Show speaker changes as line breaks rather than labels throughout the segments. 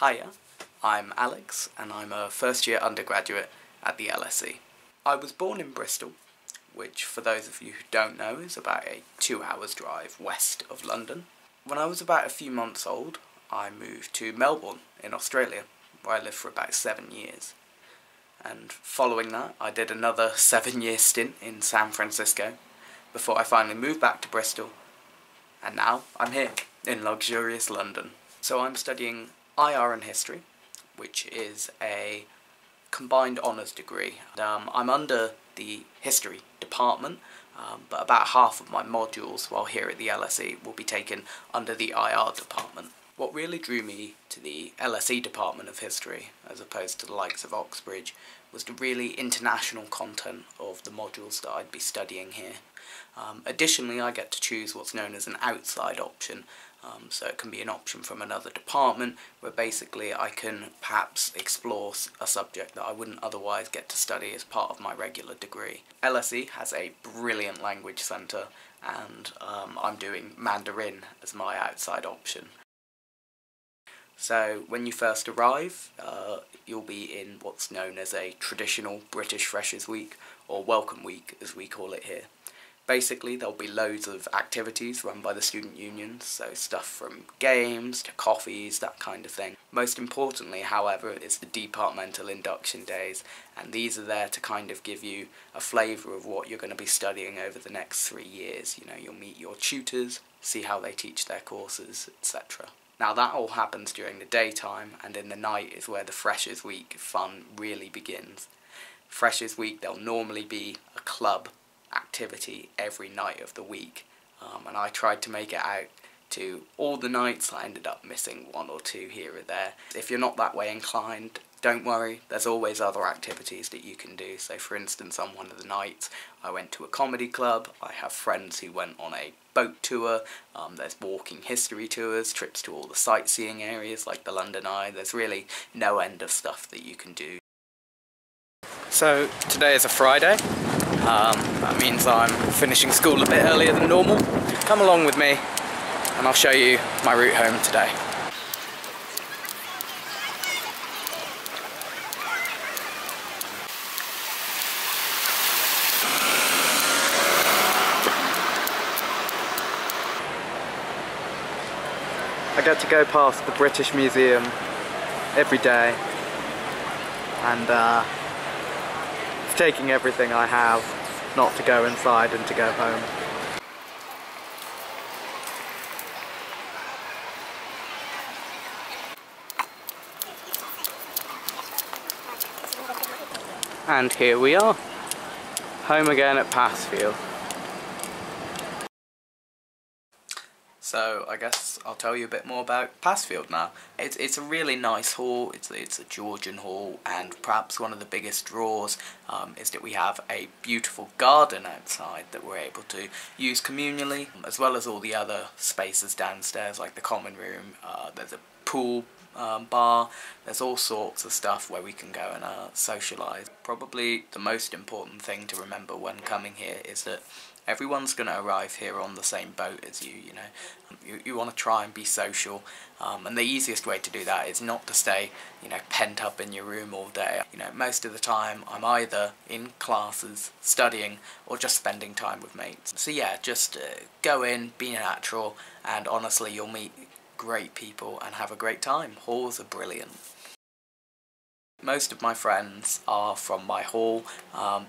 Hiya, I'm Alex and I'm a first year undergraduate at the LSE. I was born in Bristol, which for those of you who don't know is about a 2 hours drive west of London. When I was about a few months old, I moved to Melbourne in Australia, where I lived for about 7 years. And following that, I did another 7-year stint in San Francisco before I finally moved back to Bristol, and now I'm here in luxurious London. So I'm studying IR and History, which is a combined honours degree. I'm under the History department, but about half of my modules while here at the LSE will be taken under the IR department. What really drew me to the LSE Department of History, as opposed to the likes of Oxbridge, was the really international content of the modules that I'd be studying here. Additionally, I get to choose what's known as an outside option, so it can be an option from another department where basically I can perhaps explore a subject that I wouldn't otherwise get to study as part of my regular degree. LSE has a brilliant language centre, and I'm doing Mandarin as my outside option. So when you first arrive, you'll be in what's known as a traditional British Freshers Week, or Welcome Week as we call it here. Basically there'll be loads of activities run by the student unions, so stuff from games to coffees, that kind of thing. Most importantly, however, is the departmental induction days, and these are there to kind of give you a flavour of what you're going to be studying over the next 3 years. You know, you'll meet your tutors, see how they teach their courses, etc. Now that all happens during the daytime, and in the night is where the Freshers Week fun really begins. Freshers Week, there'll normally be a club activity every night of the week, and I tried to make it out to all the nights. I ended up missing 1 or 2 here or there. If you're not that way inclined, don't worry, there's always other activities that you can do. So for instance, on one of the nights I went to a comedy club, I have friends who went on a boat tour, there's walking history tours, trips to all the sightseeing areas like the London Eye. There's really no end of stuff that you can do. So today is a Friday. That means I'm finishing school a bit earlier than normal. Come along with me and I'll show you my route home today. I get to go past the British Museum every day, and it's taking everything I have not to go inside and to go home. And here we are, home again at Passfield. So I guess I'll tell you a bit more about Passfield now. It's a really nice hall, it's a Georgian hall, and perhaps one of the biggest draws is that we have a beautiful garden outside that we're able to use communally, as well as all the other spaces downstairs like the common room. There's a pool bar, there's all sorts of stuff where we can go and socialise. Probably the most important thing to remember when coming here is that everyone's going to arrive here on the same boat as you, you know. You want to try and be social, and the easiest way to do that is not to stay, you know, pent up in your room all day. You know, most of the time I'm either in classes, studying, or just spending time with mates. So yeah, just go in, be natural, and honestly you'll meet great people and have a great time. Halls are brilliant. Most of my friends are from my hall,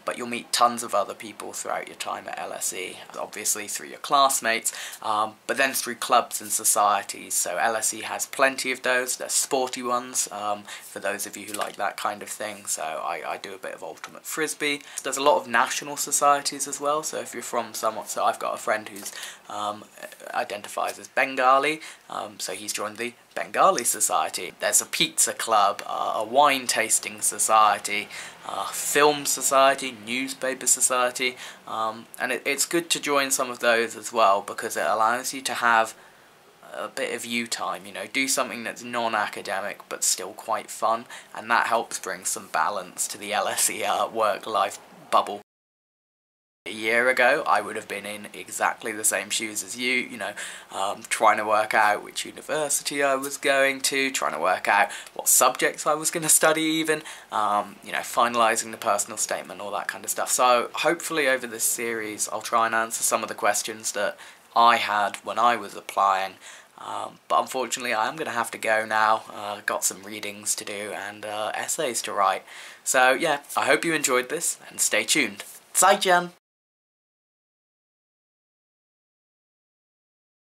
but you'll meet tons of other people throughout your time at LSE, obviously through your classmates, but then through clubs and societies. So LSE has plenty of those. There's sporty ones, for those of you who like that kind of thing. So I do a bit of ultimate frisbee. There's a lot of national societies as well, so if you're from somewhat, so I've got a friend who's identifies as Bengali, so he's joined the Bengali Society. There's a pizza club, a wine tasting society, film society, newspaper society, and it's good to join some of those as well because it allows you to have a bit of you time, you know, do something that's non-academic but still quite fun, and that helps bring some balance to the LSE work-life bubble. A year ago, I would have been in exactly the same shoes as you, trying to work out which university I was going to, trying to work out what subjects I was going to study even, finalising the personal statement, all that kind of stuff. So hopefully over this series I'll try and answer some of the questions that I had when I was applying. But unfortunately I am going to have to go now. Got some readings to do and essays to write. So yeah, I hope you enjoyed this and stay tuned. 再见!